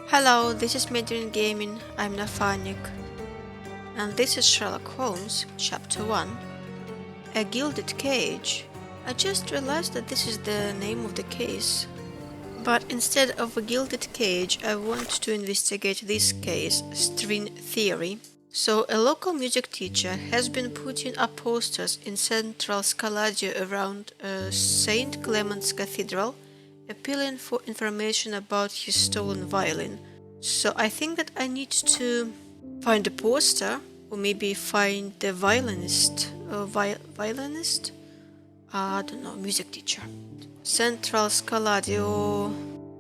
Hello, this is Medrin Gaming, I'm Nafanik, and this is Sherlock Holmes Chapter One. A Gilded Cage. I just realized that this is the name of the case. But instead of a gilded cage, I want to investigate this case, string theory. So a local music teacher has been putting up posters in central Scaladio around St. Clement's Cathedral, appealing for information about his stolen violin. So I think that I need to find a poster, or maybe find the violinist, I don't know, music teacher. Central Scaladio.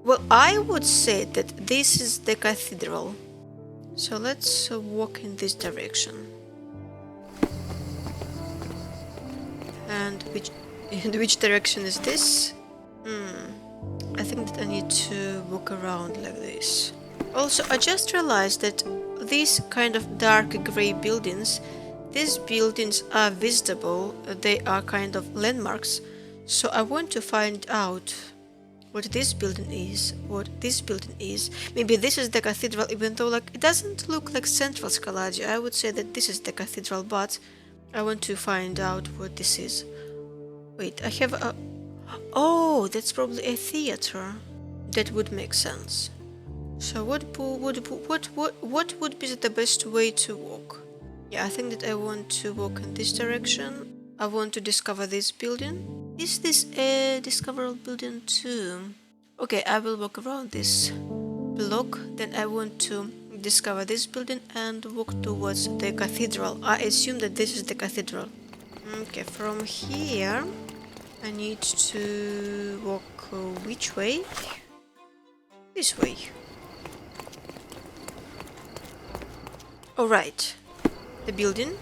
Well, I would say that this is the cathedral. So let's walk in this direction. And which direction is this? I think that I need to walk around like this. Also, I just realized that these kind of dark grey buildings, these buildings are visible, they are kind of landmarks. So I want to find out what this building is, Maybe this is the cathedral, even though it doesn't look like Central Scaladio. I would say that this is the cathedral, but I want to find out what this is. Wait, I have a... Oh, that's probably a theater. That would make sense. So what would be the best way to walk? Yeah, I think that I want to walk in this direction. I want to discover this building. Is this a discoverable building too? Okay, I will walk around this block. Then I want to discover this building and walk towards the cathedral. I assume that this is the cathedral. Okay, from here I need to walk which way? This way. Alright, the building.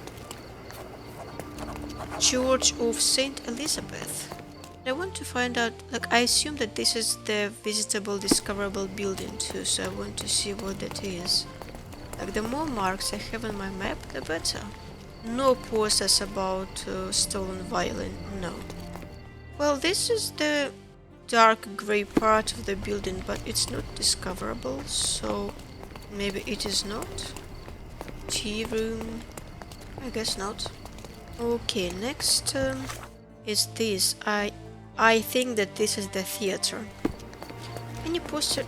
Church of Saint Elizabeth. I want to find out, I assume that this is the visitable, discoverable building too, so I want to see what that is. The more marks I have on my map, the better. No posters about stolen violin, no. Well, this is the dark grey part of the building, but it's not discoverable, so maybe it is not. Tea room, I guess not. Okay, next is this. I think that this is the theater. Any poster?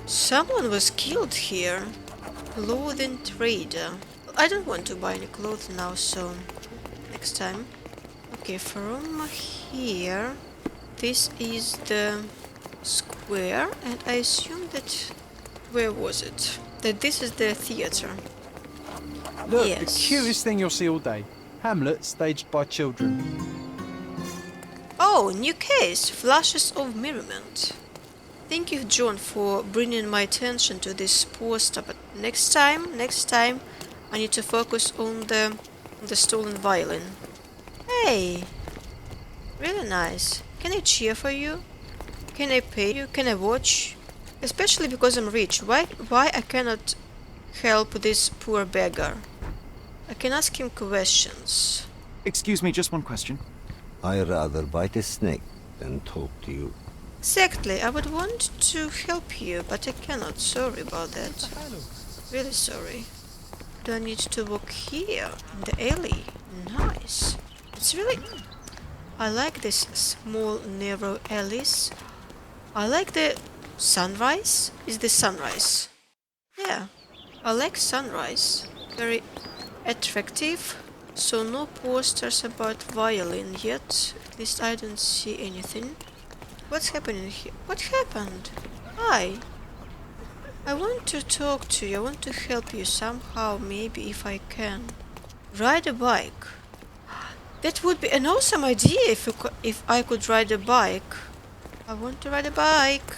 Someone was killed here. Clothing trader. I don't want to buy any clothes now, so next time. Okay, from here, this is the square, and I assume that... Where was it? That this is the theater. Look, yes. The cutest thing you'll see all day. Hamlet staged by children. Oh, new case, Flashes of Merriment. Thank you, John, for bringing my attention to this poster, but next time, I need to focus on the stolen violin. Hey, really nice. Can I cheer for you? Can I pay you? Can I watch? Especially because I'm rich. Why I cannot help this poor beggar? I can ask him questions. Excuse me, just one question. I'd rather bite a snake than talk to you. Exactly, I would want to help you, but I cannot. Sorry about that. Really sorry. Do I need to walk here, in the alley? Nice. It's really... I like this small, narrow alleys. I like the sunrise. Is this sunrise? Yeah, I like sunrise. Very attractive. So no posters about violin yet. At least I don't see anything. What's happening here? What happened? Hi. I want to talk to you. I want to help you somehow, maybe if I can. Ride a bike. That would be an awesome idea if I could ride a bike. I want to ride a bike.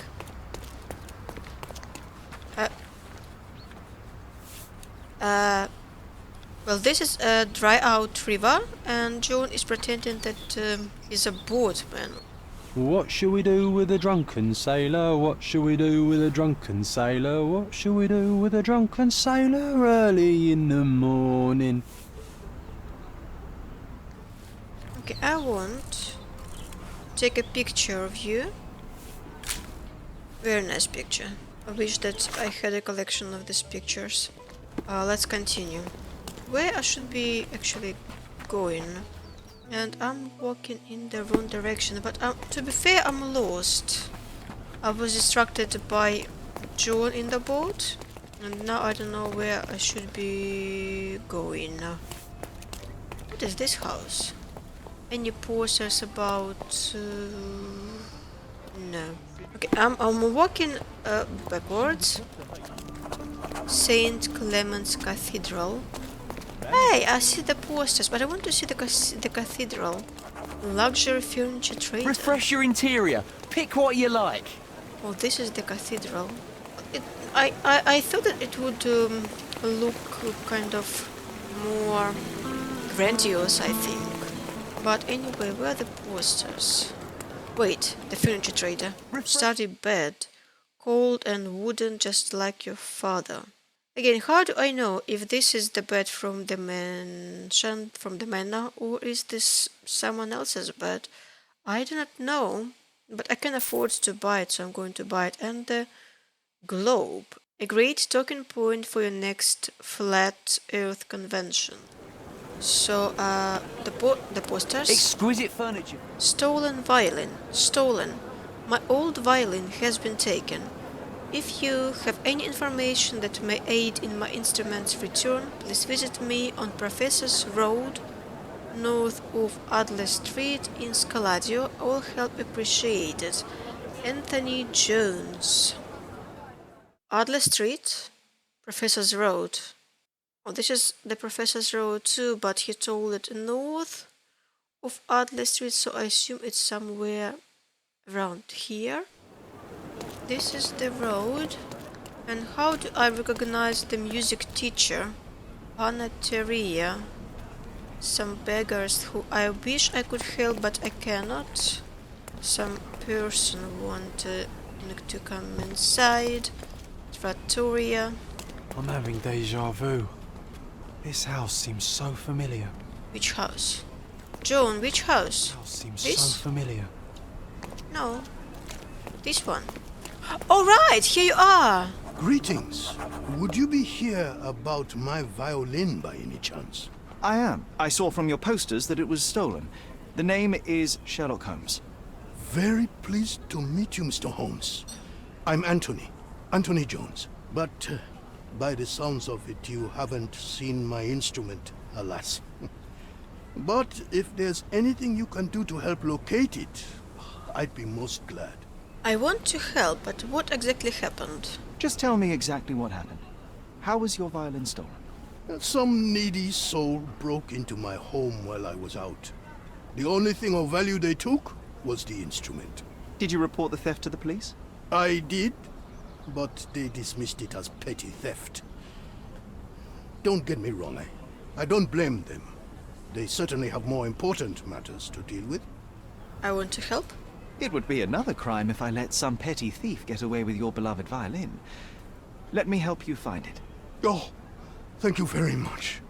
Well, this is a dry-out river, and John is pretending that he's a boatman. What shall we do with a drunken sailor? What shall we do with a drunken sailor? What shall we do with a drunken sailor early in the morning? Okay, I want to take a picture of you. Very nice picture. I wish that I had a collection of these pictures. Let's continue. Where I should be actually going? And I'm walking in the wrong direction, but to be fair, I'm lost. I was distracted by John in the boat, and now I don't know where I should be going. What is this house? Any posters about... no. Okay, I'm walking backwards. Saint Clement's Cathedral. Hey, I see the posters, but I want to see the cathedral. Luxury furniture trader. Refresh your interior. Pick what you like. Oh, this is the cathedral. I thought that it would look kind of more grandiose, I think. But anyway, where are the posters? Wait, the furniture trader. Study bed. Cold and wooden, just like your father. Again, how do I know if this is the bed from the mansion, from the manor, or is this someone else's bed? I do not know, but I can afford to buy it, so I'm going to buy it. And the globe, a great talking point for your next flat earth convention. So, the posters. Exquisite furniture. Stolen violin. Stolen. My old violin has been taken. If you have any information that may aid in my instrument's return, please visit me on Professor's Road, north of Adler Street in Scaladio. All help appreciated. Anthony Jones. Adler Street, Professor's Road. Oh, this is the Professor's Road too, but he told it north of Adler Street, so I assume it's somewhere around here. This is the road. And how do I recognize the music teacher? Panateria. Some beggars who I wish I could help, but I cannot. Some person wanted to come inside. Trattoria. I'm having deja vu. This house seems so familiar. Which house? John, which house? This house seems This? so familiar. No. This one. All right, here you are. Greetings. Would you be here about my violin by any chance? I am. I saw from your posters that it was stolen. The name is Sherlock Holmes. Very pleased to meet you, Mr. Holmes. I'm Anthony Jones. But by the sounds of it, you haven't seen my instrument, alas. But if there's anything you can do to help locate it, I'd be most glad. I want to help, but what exactly happened? Just tell me exactly what happened. How was your violin stolen? Some needy soul broke into my home while I was out. The only thing of value they took was the instrument. Did you report the theft to the police? I did, but they dismissed it as petty theft. Don't get me wrong, I don't blame them. They certainly have more important matters to deal with. I want to help. It would be another crime if I let some petty thief get away with your beloved violin. Let me help you find it. Oh, thank you very much.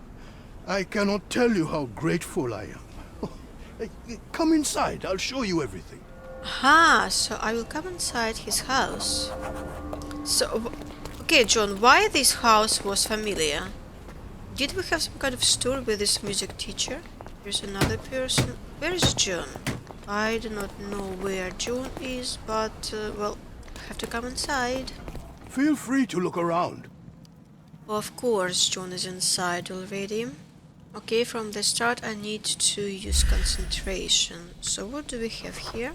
I cannot tell you how grateful I am. Come inside, I'll show you everything. Aha, so I will come inside his house. So, okay, John, why this house was familiar? Did we have some kind of story with this music teacher? Here's another person. Where is John? I do not know where John is, but, well, I have to come inside. Feel free to look around. Of course, John is inside already. Okay, from the start I need to use concentration. So what do we have here?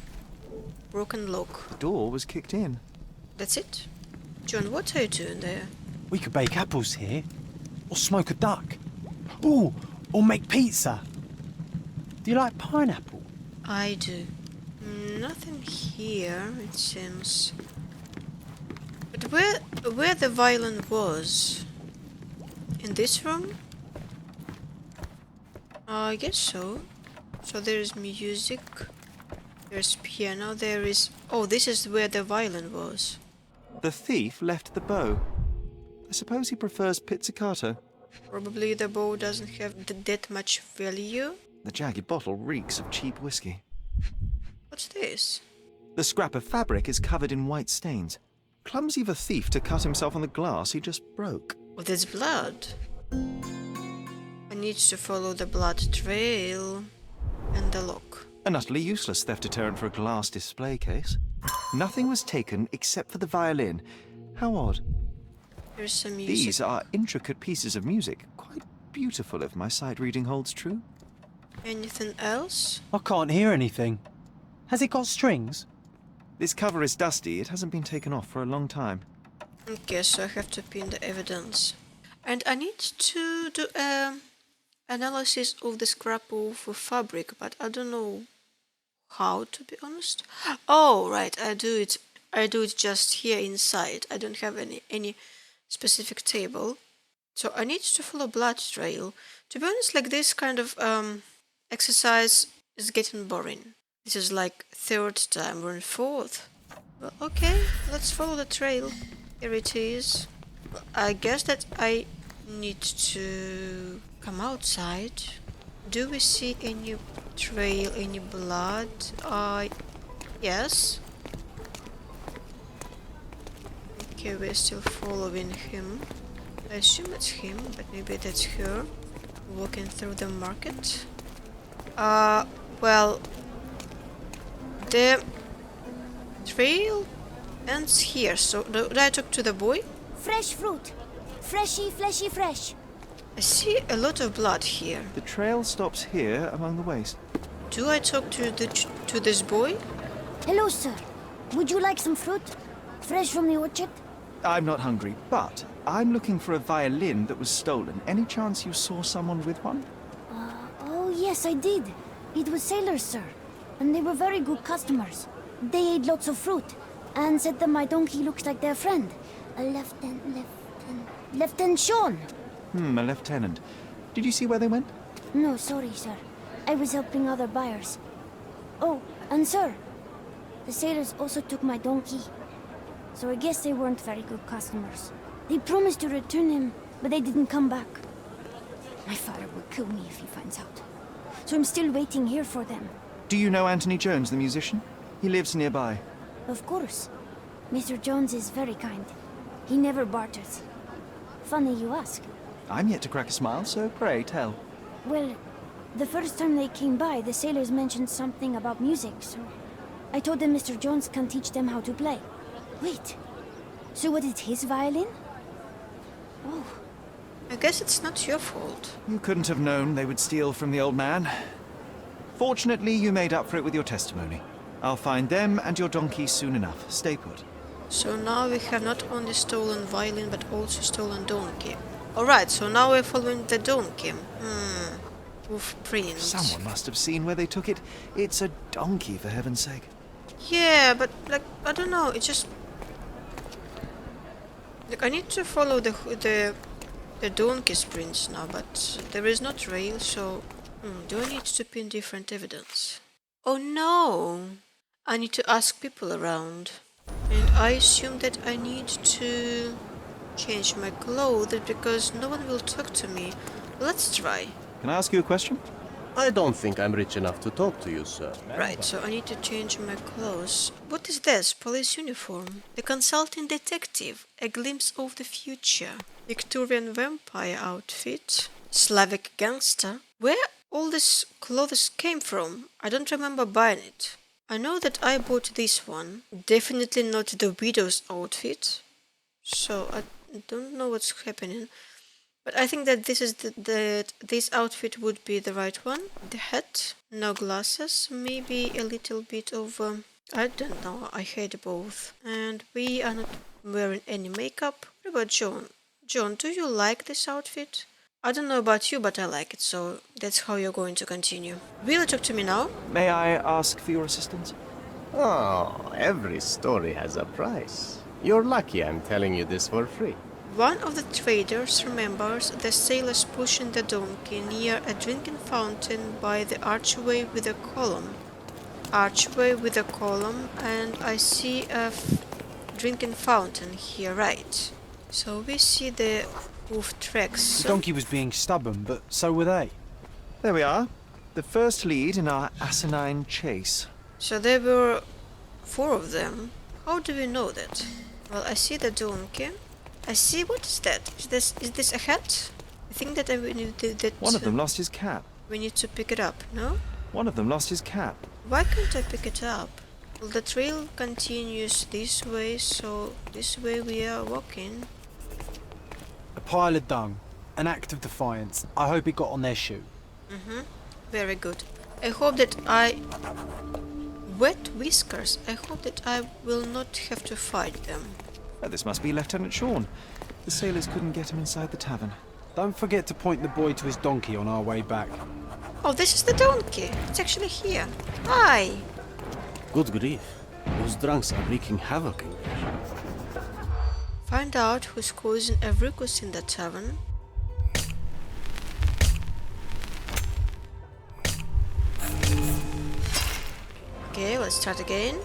Broken lock. The door was kicked in. That's it? John, what are you doing there? We could bake apples here. Or smoke a duck. Ooh, or make pizza. Do you like pineapple? I do. Nothing here, it seems. But where the violin was? In this room? I guess so. So there is music. There's piano. There is... Oh, this is where the violin was. The thief left the bow. I suppose he prefers pizzicato. Probably the bow doesn't have that much value. The jagged bottle reeks of cheap whiskey. What's this? The scrap of fabric is covered in white stains. Clumsy of a thief to cut himself on the glass he just broke. Oh, there's blood. I need to follow the blood trail and the lock. An utterly useless theft deterrent for a glass display case. Nothing was taken except for the violin. How odd. Here's some music. These are intricate pieces of music. Quite beautiful if my sight reading holds true. Anything else? I can't hear anything. Has it got strings? This cover is dusty. It hasn't been taken off for a long time. Okay, so I have to pin the evidence. And I need to do analysis of the scrap of fabric, but I don't know how, to be honest. Oh, right, I do it just here inside. I don't have any specific table. So I need to follow blood trail. To be honest, like this kind of exercise is getting boring. This is like third time, we're in fourth. Well, okay, let's follow the trail. Here it is. I guess that I need to come outside. Do we see any trail, any blood? Yes. Okay, we're still following him. I assume it's him, but maybe that's her walking through the market. Well, the trail ends here, so do I talk to the boy? Fresh fruit. Freshy, fleshy, fresh. I see a lot of blood here. The trail stops here among the waste. Do I talk to this boy? Hello, sir. Would you like some fruit? Fresh from the orchard? I'm not hungry, but I'm looking for a violin that was stolen. Any chance you saw someone with one? Oh, yes, I did. It was sailors, sir. And they were very good customers. They ate lots of fruit and said that my donkey looks like their friend. A Lieutenant Sean. A lieutenant. Did you see where they went? No, sorry, sir. I was helping other buyers. Oh, and sir, the sailors also took my donkey. So I guess they weren't very good customers. They promised to return him, but they didn't come back. My father will kill me if he finds out. So I'm still waiting here for them. Do you know Anthony Jones, the musician? He lives nearby. Of course. Mr. Jones is very kind. He never barters. Funny you ask. I'm yet to crack a smile, so pray tell. Well, the first time they came by, the sailors mentioned something about music, so I told them Mr. Jones can teach them how to play. Wait, so was it his violin? Oh. I guess it's not your fault. You couldn't have known they would steal from the old man. Fortunately, you made up for it with your testimony. I'll find them and your donkey soon enough. Stay put. So now we have not only stolen violin, but also stolen donkey. Alright, so now we're following the donkey. Hoof print. Someone must have seen where they took it. It's a donkey, for heaven's sake. Yeah, but like, I don't know, it just... Like, I need to follow the donkey's prints now, but there is no trail, so... do I need to pin different evidence? Oh no! I need to ask people around. And I assume that I need to change my clothes because no one will talk to me. Let's try. Can I ask you a question? I don't think I'm rich enough to talk to you, sir. Right, so I need to change my clothes. What is this? Police uniform. The consulting detective. A glimpse of the future. Victorian vampire outfit. Slavic gangster. Where all these clothes came from? I don't remember buying it. I know that I bought this one. Definitely not the widow's outfit. So I don't know what's happening. But I think that this is this outfit would be the right one. The hat, no glasses, maybe a little bit of I don't know. I hate both. And we are not wearing any makeup. What about John? John, do you like this outfit? I don't know about you, but I like it, so that's how you're going to continue. Will you talk to me now? May I ask for your assistance? Oh, every story has a price. You're lucky I'm telling you this for free. One of the traders remembers the sailors pushing the donkey near a drinking fountain by the archway with a column. Archway with a column, and I see a drinking fountain here, right? So we see the hoof tracks. The donkey was being stubborn, but so were they. There we are. The first lead in our asinine chase. So there were 4 of them. How do we know that? Well, I see the donkey. I see, what is that? Is this a hat? I think that we need that. One of them lost his cap. We need to pick it up, no? One of them lost his cap. Why can't I pick it up? Well, the trail continues this way, so this way we are walking. A pile of dung. An act of defiance. I hope it got on their shoe. Very good. I hope that Wet whiskers. I hope that I will not have to fight them. This must be Lieutenant Sean. The sailors couldn't get him inside the tavern. Don't forget to point the boy to his donkey on our way back. Oh, this is the donkey. It's actually here. Hi. Good grief. Those drunks are wreaking havoc in there. Find out who's causing a ruckus in the tavern. Okay, let's start again.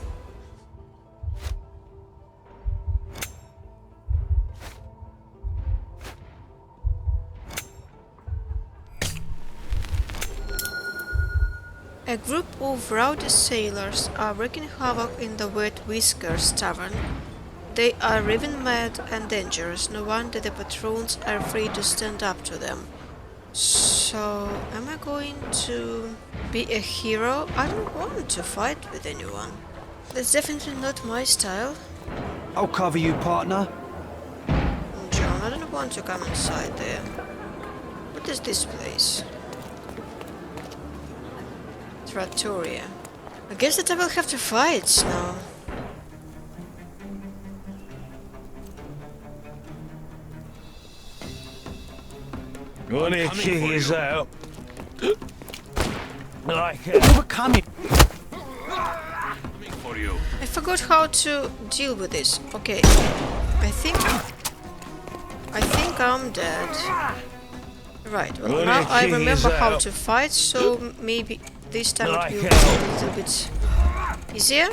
A group of rowdy sailors are wreaking havoc in the Wet Whiskers Tavern. They are raving mad and dangerous. No wonder the patrons are afraid to stand up to them. So, am I going to be a hero? I don't want to fight with anyone. That's definitely not my style. I'll cover you, partner. John, I don't want to come inside there. What is this place? Trattoria. I guess that I will have to fight now. When he kicks out. Like We're coming. for you. I forgot how to deal with this. Okay. I think I'm dead. Right, well Well, now it I remember is how out. to fight, so maybe this time it will be Like a little bit easier.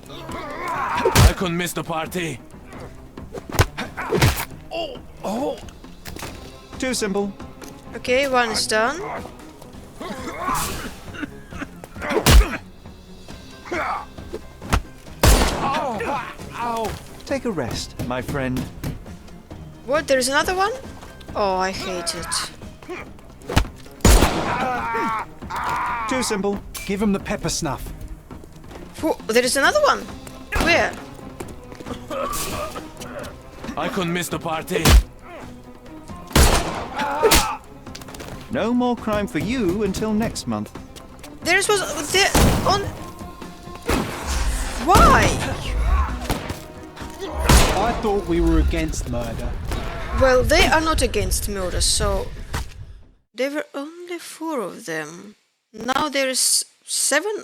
I couldn't miss the party. Too simple. Okay, one is done. Take a rest, my friend. What, there's another one? Oh, I hate it. Too simple. Give him the pepper snuff. Whoa, there is another one! Where? I couldn't miss the party. No more crime for you until next month. There was there on. Why? I thought we were against murder. Well, they are not against murder, so there were only 4 of them. Now there is 7.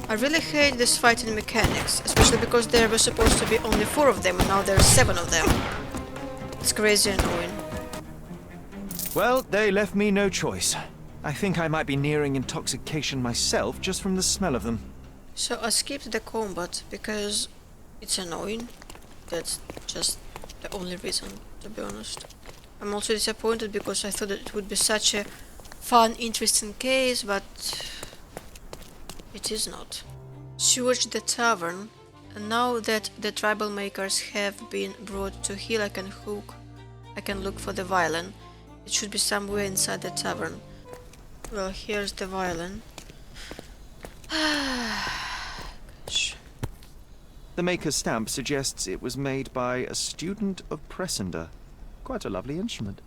I really hate this fighting mechanics, especially because there were supposed to be only 4 of them, and now there are 7 of them. It's crazy annoying. Well, they left me no choice. I think I might be nearing intoxication myself just from the smell of them. So I skipped the combat because it's annoying. That's just the only reason, to be honest. I'm also disappointed because I thought that it would be such a fun, interesting case, but it is not. Search the tavern, and now that the tribal makers have been brought to heel, I can look for the violin. It should be somewhere inside the tavern. Well, here's the violin. Gosh. The maker's stamp suggests it was made by a student of Pressender. Quite a lovely instrument.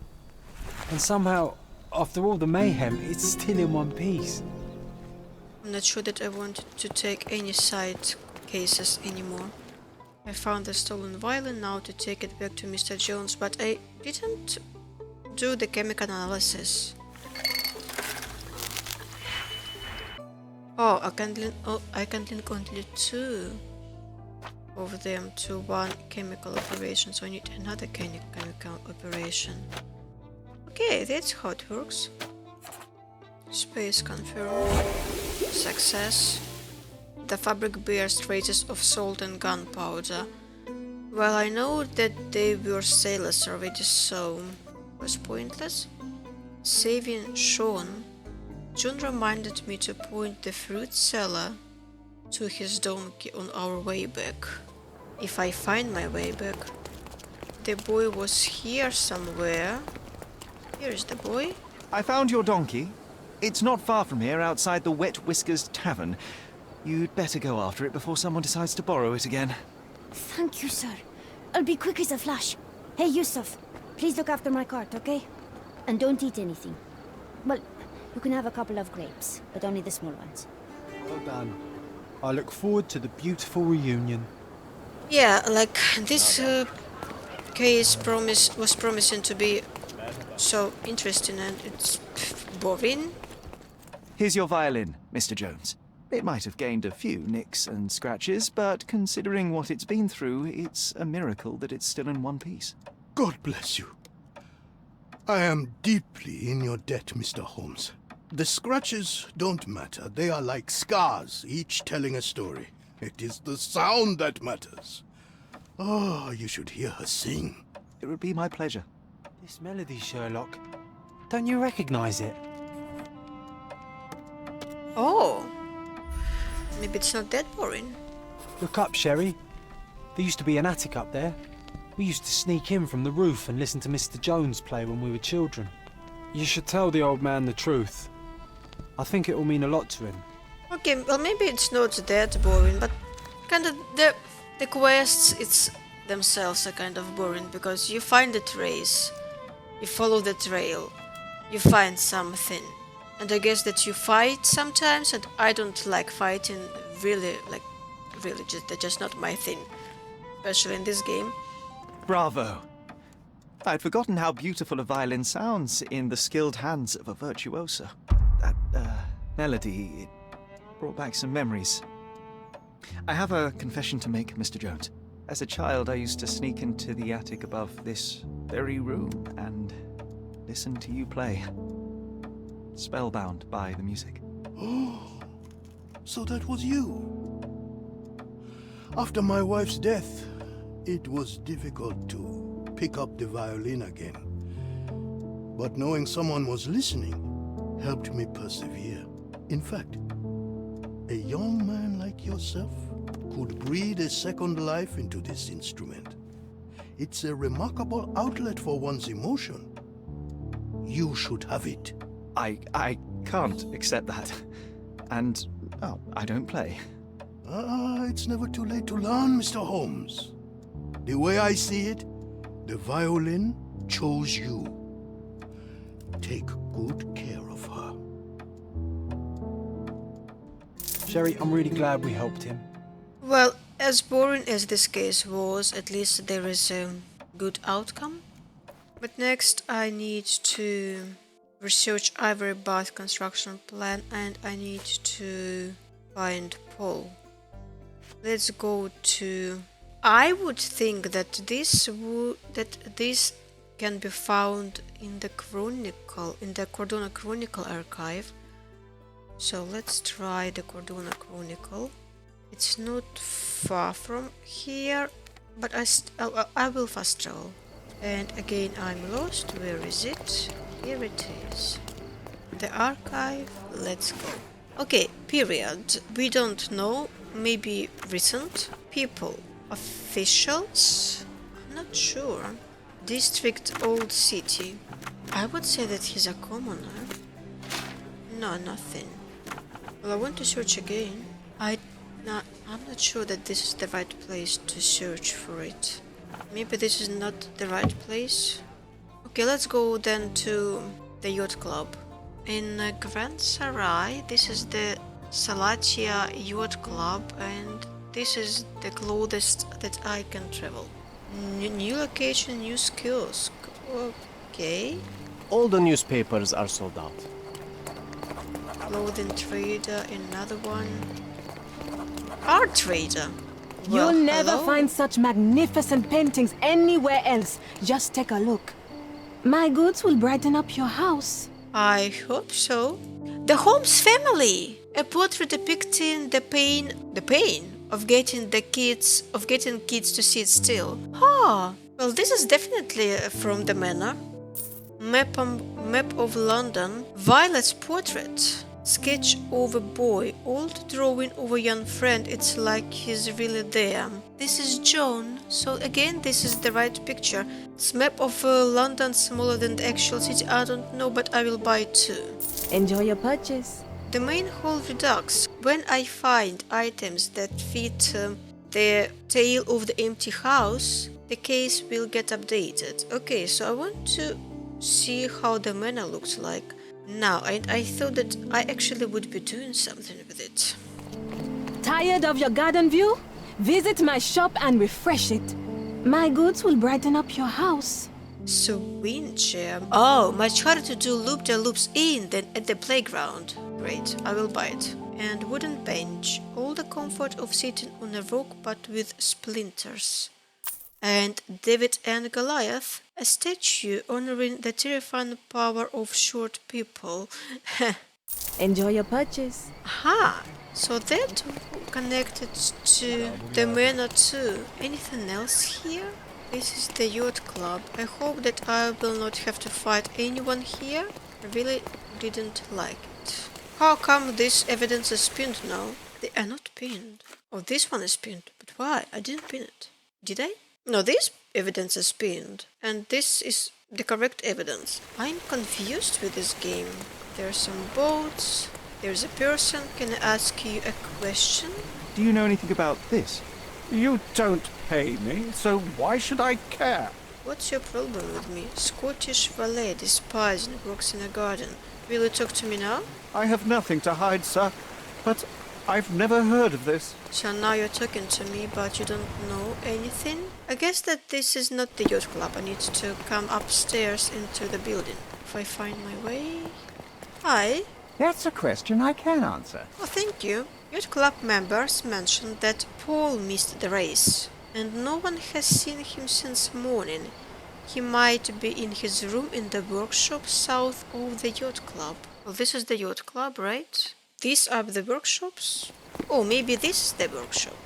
And somehow, after all the mayhem, it's still in one piece. I'm not sure that I want to take any side cases anymore. I found the stolen violin now to take it back to Mr. Jones, but I didn't do the chemical analysis. Oh, I can link only 2 of them to one chemical operation, so I need another chemical operation. Okay, that's how it works. Space confirmed. Success. The fabric bears traces of salt and gunpowder. Well, I know that they were sailors already, so it was pointless. Saving Sean, John reminded me to point the fruit seller to his donkey on our way back. If I find my way back. The boy was here somewhere. Here's the boy. I found your donkey. It's not far from here, outside the Wet Whiskers Tavern. You'd better go after it before someone decides to borrow it again. Thank you, sir. I'll be quick as a flash. Hey, Yusuf, please look after my cart, okay? And don't eat anything. Well, you can have a couple of grapes, but only the small ones. Well done. I look forward to the beautiful reunion. Yeah, like this case was promising to be so interesting, and it's boring. Here's your violin, Mr. Jones. It might have gained a few nicks and scratches, but considering what it's been through, it's a miracle that it's still in one piece. God bless you. I am deeply in your debt, Mr. Holmes. The scratches don't matter. They are like scars, each telling a story. It is the sound that matters. Oh, you should hear her sing. It would be my pleasure. This melody, Sherlock. Don't you recognize it? Oh. Maybe it's not that boring. Look up, Sherry. There used to be an attic up there. We used to sneak in from the roof and listen to Mr. Jones play when we were children. You should tell the old man the truth. I think it will mean a lot to him. Okay, well maybe it's not that boring, but kind of the quests themselves are kind of boring, because you find the trace, you follow the trail, you find something, and I guess that you fight sometimes, and I don't like fighting, really, they're just not my thing, especially in this game. Bravo! I'd forgotten how beautiful a violin sounds in the skilled hands of a virtuoso. That melody, it brought back some memories. I have a confession to make, Mr. Jones. As a child, I used to sneak into the attic above this very room and listen to you play. Spellbound by the music. Oh, so that was you. After my wife's death, it was difficult to pick up the violin again. But knowing someone was listening helped me persevere. In fact, a young man like yourself could breathe a second life into this instrument. It's a remarkable outlet for one's emotion. You should have it. I can't accept that. And, oh, I don't play. It's never too late to learn, Mr. Holmes. The way I see it, the violin chose you. Take good care of her. Sherry, I'm really glad we helped him. Well, as boring as this case was, at least there is a good outcome. But next I need to research Ivory Bath construction plan, and I need to find Paul. Let's go to... I would think that this can be found in the Cordona Chronicle archive. So let's try the Cordona Chronicle. It's not far from here, but I will fast travel. And again, I'm lost. Where is it? Here it is. The archive. Let's go. Okay, period. We don't know. Maybe recent. People. Officials? I'm not sure. District Old City. I would say that he's a commoner. No, nothing. Well, I want to search again. I'm not sure that this is the right place to search for it. Maybe this is not the right place. Okay, let's go then to the yacht club. In Grand Sarai, this is the Salatia Yacht Club, and this is the closest that I can travel. New location, new skills. Okay. All the newspapers are sold out. Clothing trader, another one. Art trader. You'll never hello? find such magnificent paintings anywhere else. Just take a look. My goods will brighten up your house. I hope so. The Holmes family. A portrait depicting the pain of getting kids to sit still. Ah, well, this is definitely from the manor. Map of London. Violet's portrait. Sketch of a boy. Old drawing of a young friend. It's like he's really there. This is John. So again, this is the right picture. It's map of London smaller than the actual city. I don't know, but I will buy it too. Enjoy your purchase. The main hall redux. When I find items that fit the tale of the empty house, the case will get updated. Okay, so I want to see how the manor looks like now, and I thought that I actually would be doing something with it. Tired of your garden view? Visit my shop and refresh it. My goods will brighten up your house. Swing chair. Oh, much harder to do loop-de-loops in than at the playground. Great, I will buy it. And wooden bench. All the comfort of sitting on a rock but with splinters. And David and Goliath, a statue honoring the terrifying power of short people. Enjoy your purchase. Aha! So that connected to the manor too. Anything else here? This is the yacht club. I hope that I will not have to fight anyone here. I really didn't like it. How come this evidence is pinned now? They are not pinned. Oh, this one is pinned. But why? I didn't pin it. Did I? No, this evidence is pinned. And this is the correct evidence. I'm confused with this game. There are some boats. There's a person. Can I ask you a question? Do you know anything about this? You don't pay me, so why should I care? What's your problem with me? Scottish valet, despising, works in a garden. Will you talk to me now? I have nothing to hide, sir, but I've never heard of this. So now you're talking to me, but you don't know anything? I guess that this is not the yacht club. I need to come upstairs into the building. If I find my way... Hi. That's a question I can answer. Oh, thank you. Yacht club members mentioned that Paul missed the race, and no one has seen him since morning. He might be in his room in the workshop south of the yacht club. Well, this is the yacht club, right? These are the workshops? Oh, maybe this is the workshop.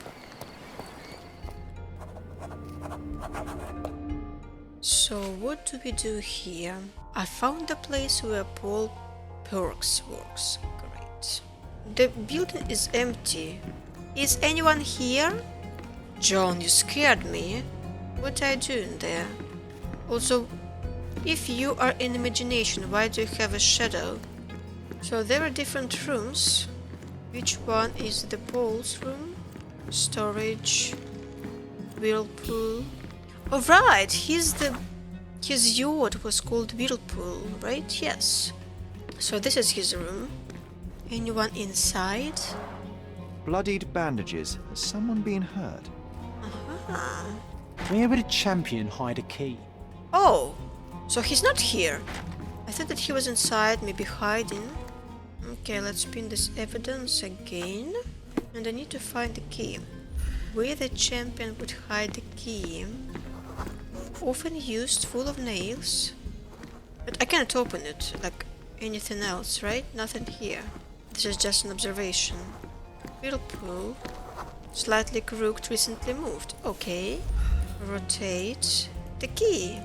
So, what do we do here? I found the place where Paul Perks works. Great. The building is empty. Is anyone here? John, you scared me. What are you doing there? Also, if you are in imagination, why do you have a shadow? So there are different rooms. Which one is the Paul's room? Storage. Whirlpool. Oh right, his yacht was called Whirlpool, right? Yes. So this is his room. Anyone inside? Bloodied bandages. Has someone been hurt? Aha. Where would a champion hide a key? Oh, so he's not here. I thought that he was inside, maybe hiding. Okay, let's pin this evidence again. And I need to find the key. Where the champion would hide the key. Often used, full of nails. But I cannot open it, like anything else, right? Nothing here. This is just an observation. Whirlpool. Slightly crooked, recently moved. Okay. Rotate. The key.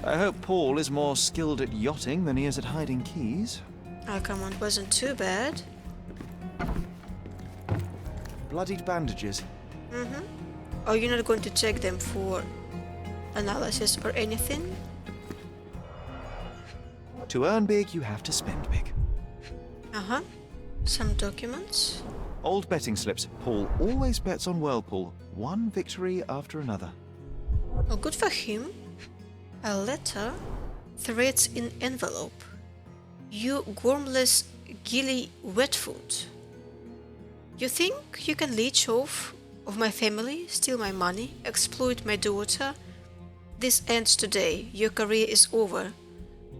I hope Paul is more skilled at yachting than he is at hiding keys. Oh, come on, wasn't too bad. Bloodied bandages. Mm-hmm. Oh, you're not going to check them for analysis or anything? To earn big, you have to spend big. Uh-huh. Some documents. Old betting slips. Paul always bets on Whirlpool. One victory after another. Well, good for him. A letter. Threats in envelope. You gormless gilly wetfoot. You think you can leech off of my family, steal my money, exploit my daughter? This ends today. Your career is over.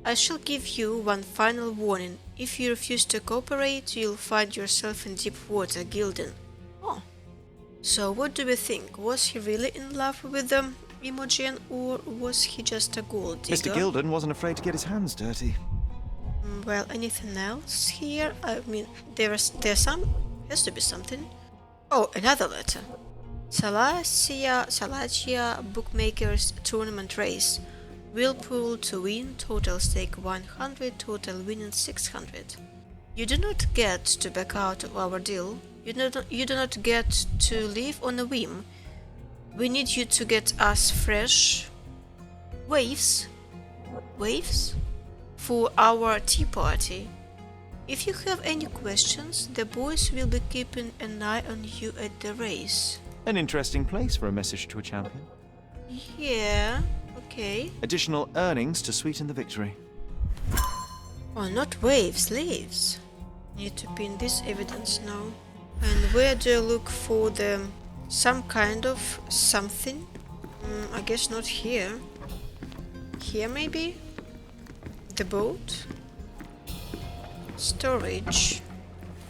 I shall give you one final warning. If you refuse to cooperate, you'll find yourself in deep water, Gilded. Oh. So what do we think? Was he really in love with Imogen, or was he just a gold digger? Mr. Gilded wasn't afraid to get his hands dirty. Well, anything else here? I mean, there's to be something. Oh, another letter. Salacia Bookmakers Tournament Race. Whirlpool to win, total stake 100, total winning 600. You do not get to back out of our deal. You do not get to leave on a whim. We need you to get us fresh waves for our tea party. If you have any questions, the boys will be keeping an eye on you at the race. An interesting place for a message to a champion. Yeah, okay. Additional earnings to sweeten the victory. Oh, not waves, leaves. Need to pin this evidence now. And where do I look for some kind of something? I guess not here. Here maybe? The boat? Storage.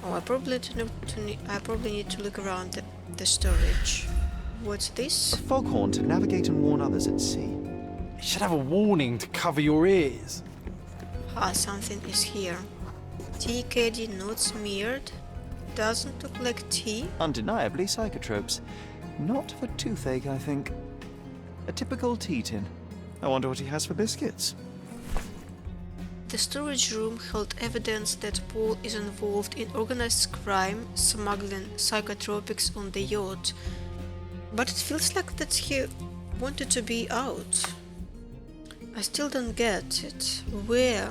Oh, I probably need to look around the storage. What's this? A foghorn to navigate and warn others at sea. You should have a warning to cover your ears. Ah, something is here. Tea caddy, not smeared. Doesn't look like tea. Undeniably psychotropes. Not for toothache, I think. A typical tea tin. I wonder what he has for biscuits. The storage room held evidence that Paul is involved in organized crime, smuggling psychotropics on the yacht. But it feels like that he wanted to be out. I still don't get it. Where?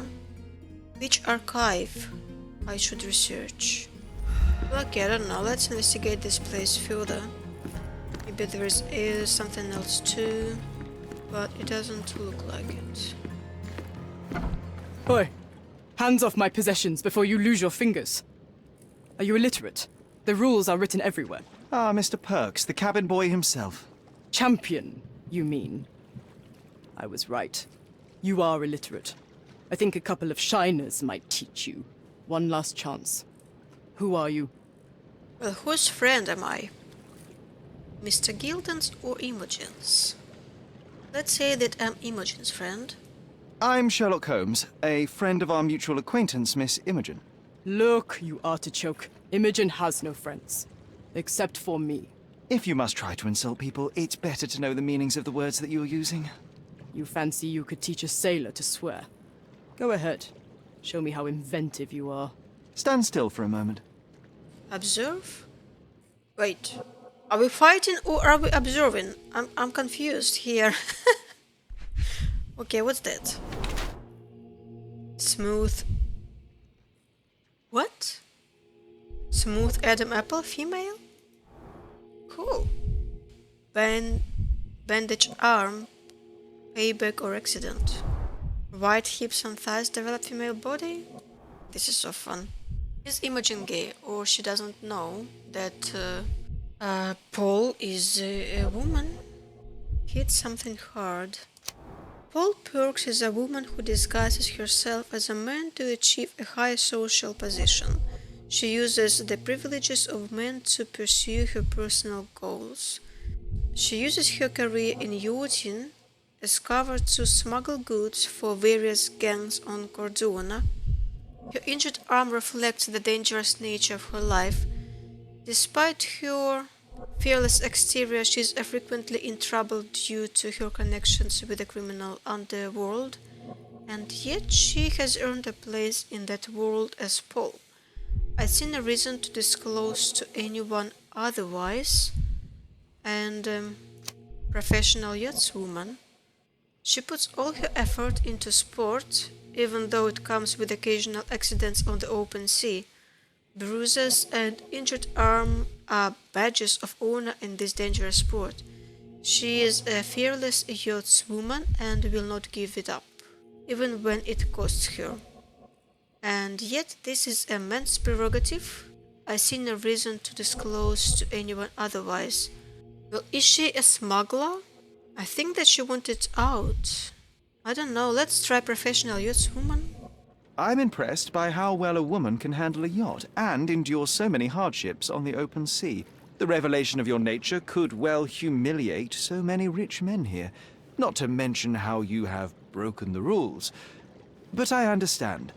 Which archive I should research? Okay, I don't know. Let's investigate this place further. Maybe there is something else too, but it doesn't look like it. Oi! Hands off my possessions before you lose your fingers. Are you illiterate? The rules are written everywhere. Ah, Mr. Perks, the cabin boy himself. Champion, you mean? I was right. You are illiterate. I think a couple of shiners might teach you. One last chance. Who are you? Well, whose friend am I? Mr. Gilden's or Imogen's? Let's say that I'm Imogen's friend. I'm Sherlock Holmes, a friend of our mutual acquaintance, Miss Imogen. Look, you artichoke. Imogen has no friends. Except for me. If you must try to insult people, it's better to know the meanings of the words that you're using. You fancy you could teach a sailor to swear? Go ahead. Show me how inventive you are. Stand still for a moment. Observe? Wait. Are we fighting or are we observing? I'm confused here. Okay, what's that? Smooth. What? Smooth Adam Apple, female? Cool. Bandage arm, payback or accident. White hips and thighs develop female body? This is so fun. Is Imogen gay, or she doesn't know that Paul is a woman? Hit something hard. Paul Perks is a woman who disguises herself as a man to achieve a high social position. She uses the privileges of men to pursue her personal goals. She uses her career in yachting as cover to smuggle goods for various gangs on Cordona. Her injured arm reflects the dangerous nature of her life. Despite her fearless exterior, she is frequently in trouble due to her connections with the criminal underworld, and yet she has earned a place in that world as Paul. I see no reason to disclose to anyone otherwise. And professional yachtswoman. She puts all her effort into sport, even though it comes with occasional accidents on the open sea. Bruises and injured arm are badges of honor in this dangerous sport. She is a fearless yachtswoman and will not give it up, even when it costs her. And yet this is a man's prerogative. I see no reason to disclose to anyone otherwise. Well, is she a smuggler? I think that she wanted out. I don't know, let's try professional yachtswoman. I'm impressed by how well a woman can handle a yacht and endure so many hardships on the open sea. The revelation of your nature could well humiliate so many rich men here, not to mention how you have broken the rules. But I understand.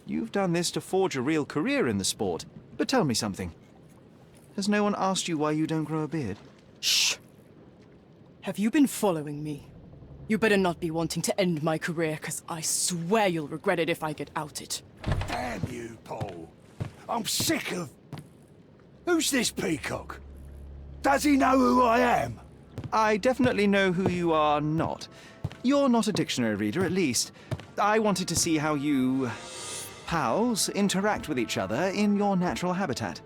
You've done this to forge a real career in the sport. But tell me something. Has no one asked you why you don't grow a beard? Shh! Have you been following me? You better not be wanting to end my career, because I swear you'll regret it if I get outed. Damn you, Paul. I'm sick of... Who's this peacock? Does he know who I am? I definitely know who you are not. You're not a dictionary reader, at least. I wanted to see how you... pals interact with each other in your natural habitat.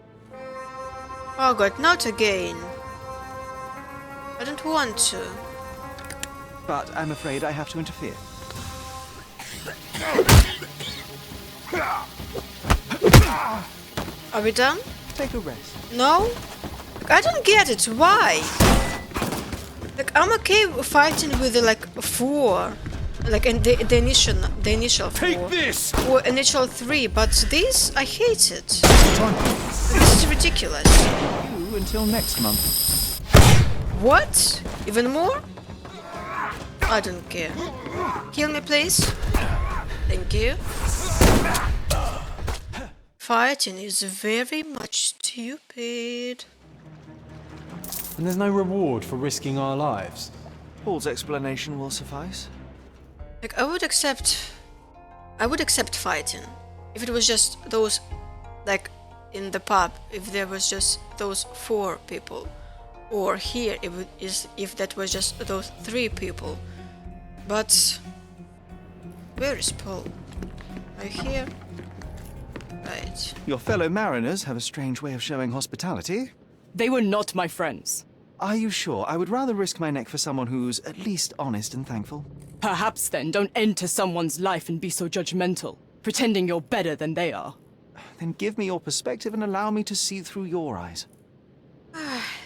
Oh god, not again. I don't want to. But I'm afraid I have to interfere. Are we done? Take a rest. No? Like, I don't get it. Why? Like, I'm okay fighting with the, like, 4. Like, and the initial 4. Take this! Or initial 3, but this, I hate it. This is ridiculous. You until next month. What? Even more? I don't care. Heal me, please. Thank you. Fighting is very much stupid. And there's no reward for risking our lives. Paul's explanation will suffice. Like, I would accept fighting if it was just those, like, in the pub, if there was just those 4 people, or here if that was just those 3 people. But where is Paul? Are you here? Right. Your fellow mariners have a strange way of showing hospitality. They were not my friends. Are you sure? I would rather risk my neck for someone who's at least honest and thankful. Perhaps then don't enter someone's life and be so judgmental, pretending you're better than they are. Then give me your perspective and allow me to see through your eyes.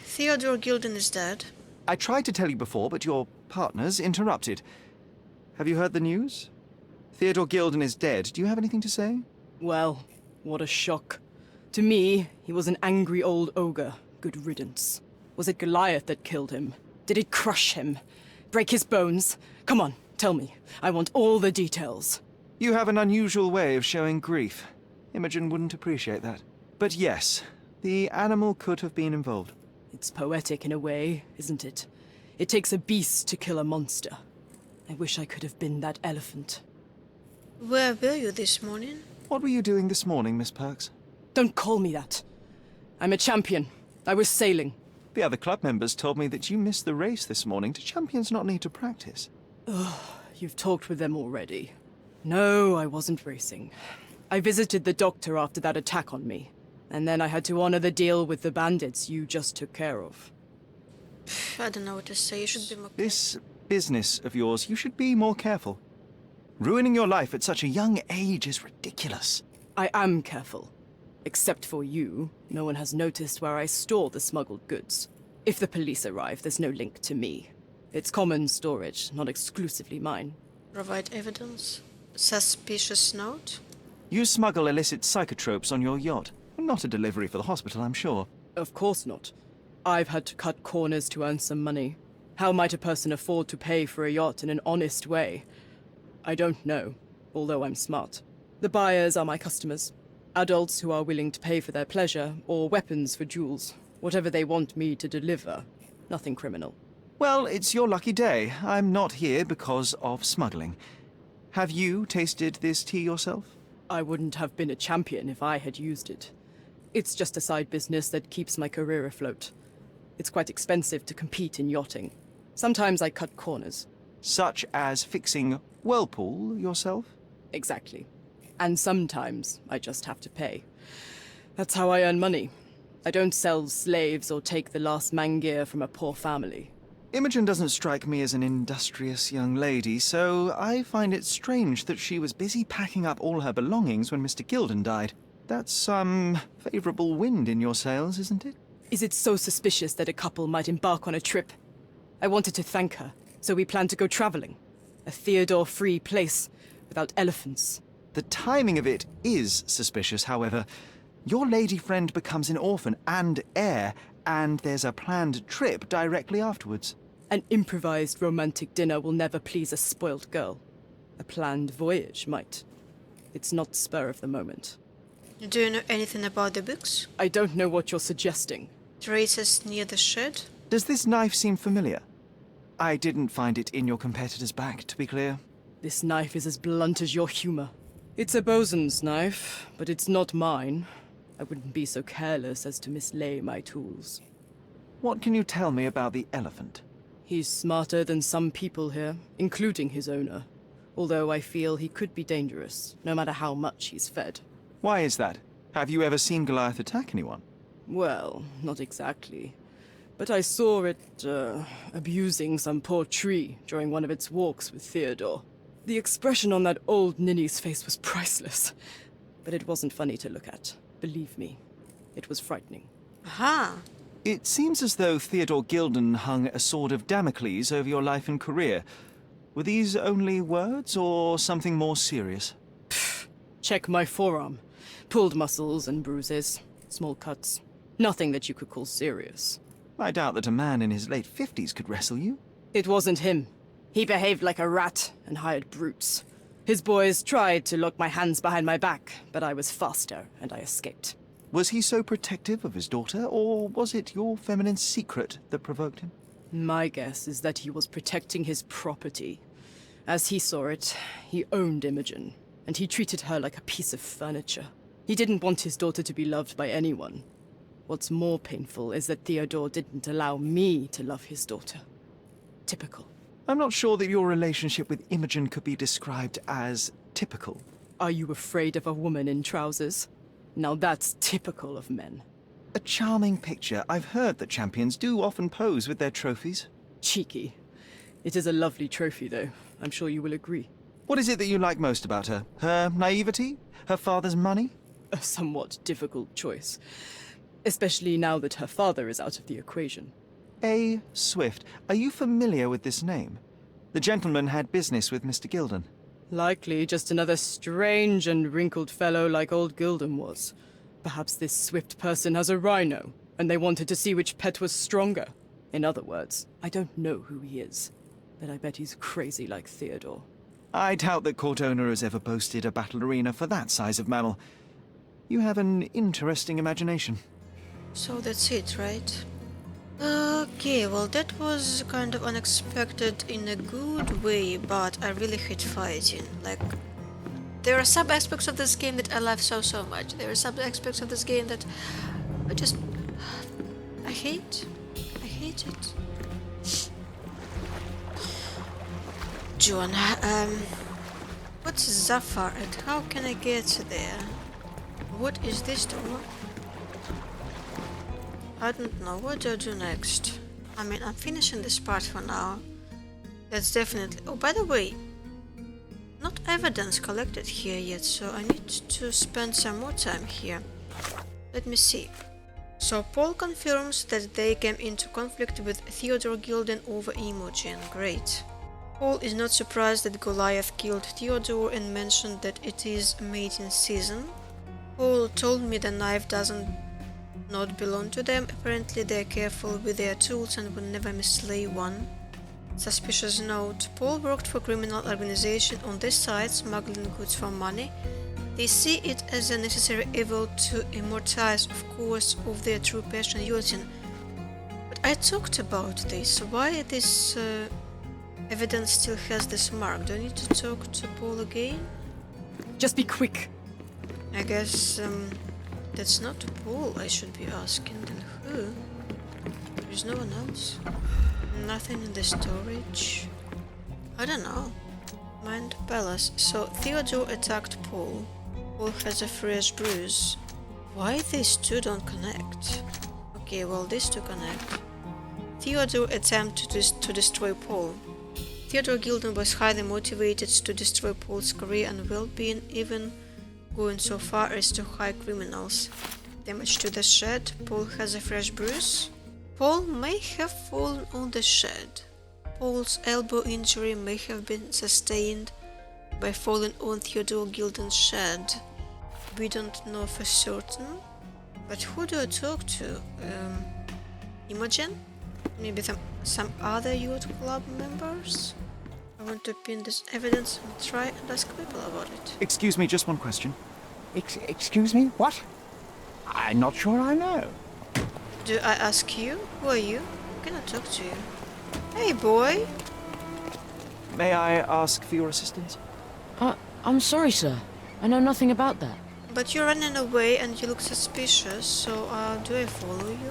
Theodore Gilded is dead. I tried to tell you before, but your partners interrupted. Have you heard the news? Theodore Gilded is dead. Do you have anything to say? Well, what a shock. To me, he was an angry old ogre. Good riddance. Was it Goliath that killed him? Did it crush him? Break his bones? Come on, tell me. I want all the details. You have an unusual way of showing grief. Imogen wouldn't appreciate that. But yes, the animal could have been involved. It's poetic in a way, isn't it? It takes a beast to kill a monster. I wish I could have been that elephant. Where were you this morning? What were you doing this morning, Miss Perks? Don't call me that. I'm a champion. I was sailing. The other club members told me that you missed the race this morning. Do champions not need to practice? Ugh, you've talked with them already. No, I wasn't racing. I visited the doctor after that attack on me. And then I had to honor the deal with the bandits you just took care of. I don't know what to say. You should be more... This business of yours, you should be more careful. Ruining your life at such a young age is ridiculous. I am careful. Except for you, no one has noticed where I store the smuggled goods. If the police arrive, there's no link to me. It's common storage, not exclusively mine. Provide evidence. Suspicious note. You smuggle illicit psychotropes on your yacht. Not a delivery for the hospital, I'm sure. Of course not. I've had to cut corners to earn some money. How might a person afford to pay for a yacht in an honest way? I don't know, although I'm smart. The buyers are my customers. Adults who are willing to pay for their pleasure, or weapons for jewels. Whatever they want me to deliver. Nothing criminal. Well, it's your lucky day. I'm not here because of smuggling. Have you tasted this tea yourself? I wouldn't have been a champion if I had used it. It's just a side business that keeps my career afloat. It's quite expensive to compete in yachting. Sometimes I cut corners. Such as fixing Whirlpool yourself? Exactly. And sometimes I just have to pay. That's how I earn money. I don't sell slaves or take the last mangear from a poor family. Imogen doesn't strike me as an industrious young lady, so I find it strange that she was busy packing up all her belongings when Mr. Gilded died. That's some favorable wind in your sails, isn't it? Is it so suspicious that a couple might embark on a trip? I wanted to thank her, so we planned to go traveling. A Theodore-free place, without elephants. The timing of it is suspicious, however. Your lady friend becomes an orphan and heir, and there's a planned trip directly afterwards. An improvised romantic dinner will never please a spoilt girl. A planned voyage might. It's not spur of the moment. Do you know anything about the books? I don't know what you're suggesting. Traces near the shed? Does this knife seem familiar? I didn't find it in your competitor's back, to be clear. This knife is as blunt as your humor. It's a bosun's knife, but it's not mine. I wouldn't be so careless as to mislay my tools. What can you tell me about the elephant? He's smarter than some people here, including his owner. Although I feel he could be dangerous, no matter how much he's fed. Why is that? Have you ever seen Goliath attack anyone? Well, not exactly. But I saw it, abusing some poor tree during one of its walks with Theodore. The expression on that old ninny's face was priceless. But it wasn't funny to look at. Believe me, it was frightening. Aha! It seems as though Theodore Gilded hung a sword of Damocles over your life and career. Were these only words, or something more serious? Check my forearm. Pulled muscles and bruises. Small cuts. Nothing that you could call serious. I doubt that a man in his late 50s could wrestle you. It wasn't him. He behaved like a rat and hired brutes. His boys tried to lock my hands behind my back, but I was faster and I escaped. Was he so protective of his daughter, or was it your feminine secret that provoked him? My guess is that he was protecting his property. As he saw it, he owned Imogen, and he treated her like a piece of furniture. He didn't want his daughter to be loved by anyone. What's more painful is that Theodore didn't allow me to love his daughter. Typical. I'm not sure that your relationship with Imogen could be described as typical. Are you afraid of a woman in trousers? Now that's typical of men. A charming picture. I've heard that champions do often pose with their trophies. Cheeky. It is a lovely trophy, though. I'm sure you will agree. What is it that you like most about her? Her naivety? Her father's money? A somewhat difficult choice. Especially now that her father is out of the equation. A. Swift. Are you familiar with this name? The gentleman had business with Mr. Gilded. Likely just another strange and wrinkled fellow like old Gilded was. Perhaps this Swift person has a rhino, and they wanted to see which pet was stronger. In other words, I don't know who he is, but I bet he's crazy like Theodore. I doubt that court owner has ever boasted a battle arena for that size of mammal. You have an interesting imagination. So that's it, right? Okay, well that was kind of unexpected in a good way, but I really hate fighting. Like, there are some aspects of this game that I love so much. There are some aspects of this game that I hate. I hate it. John, what's Zafar and how can I get there? What is this door? I don't know. What do I do next? I mean, I'm finishing this part for now. That's definitely... Oh, by the way, not evidence collected here yet, so I need to spend some more time here. Let me see. So Paul confirms that they came into conflict with Theodore Gilded over Imogen. Great. Paul is not surprised that Goliath killed Theodore and mentioned that it is mating season. Paul told me the knife doesn't not belong to them. Apparently they're careful with their tools and would never mislay one. Suspicious note. Paul worked for criminal organization on this side, smuggling goods for money. They see it as a necessary evil to immortalize, of course, of their true passion using. But I talked about this. Why this evidence still has this mark? Do I need to talk to Paul again? Just be quick. I guess that's not Paul I should be asking. Then who? There's no one else. Nothing in the storage. I don't know. Mind palace. So Theodore attacked Paul. Paul has a fresh bruise. Why these two don't connect? Okay, well these two connect. Theodore attempted to destroy Paul. Theodore Gilded was highly motivated to destroy Paul's career and well-being, even going so far as to hire criminals. Damage to the shed. Paul has a fresh bruise. Paul may have fallen on the shed. Paul's elbow injury may have been sustained by falling on Theodore Gilded's shed. We don't know for certain. But who do I talk to? Imogen? Maybe some other youth club members? I want to pin this evidence and try and ask people about it. Excuse me, just one question. Excuse me? What? I'm not sure I know. Do I ask you? Who are you? I cannot talk to you. Hey, boy! May I ask for your assistance? I'm sorry, sir. I know nothing about that. But you're running away and you look suspicious, so do I follow you?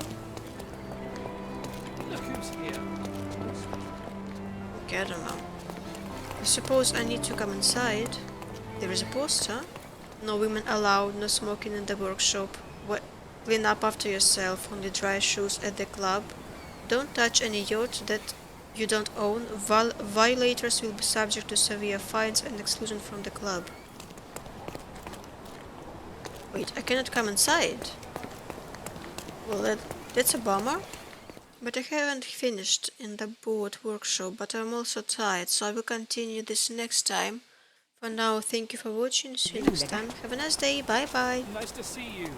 Look who's here. Okay, I don't know. I suppose I need to come inside. There is a poster. No women allowed, no smoking in the workshop. Clean up after yourself, only dry shoes at the club. Don't touch any yacht that you don't own. Violators will be subject to severe fines and exclusion from the club. Wait, I cannot come inside? Well, that's a bummer. But I haven't finished in the boat workshop, but I'm also tired, so I will continue this next time. For now, thank you for watching, see you next time. Have a nice day, bye bye. Nice to see you.